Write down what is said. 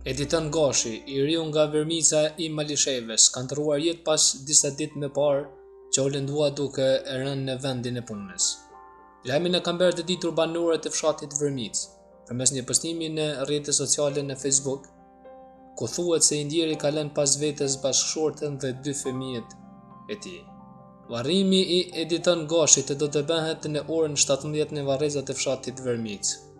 Editon Gashi, i riu nga Vërmica i Malisheves, ka ndërruar jetë pas disa ditë më parë që u lëndua duke e rënë në vendin e punës. Lajmin e kanë bërë të ditur banorët e fshatit Vërmicë, përmes një postimi në rrjetet sociale në Facebook, ku thuhet se i ndjeri ka lënë pas vetes bashkëshortën dhe 2 fëmijët e tij. Varrimi i Editon Gashit do të bëhet në orën 17 në varrezat e fshatit Vërmicë.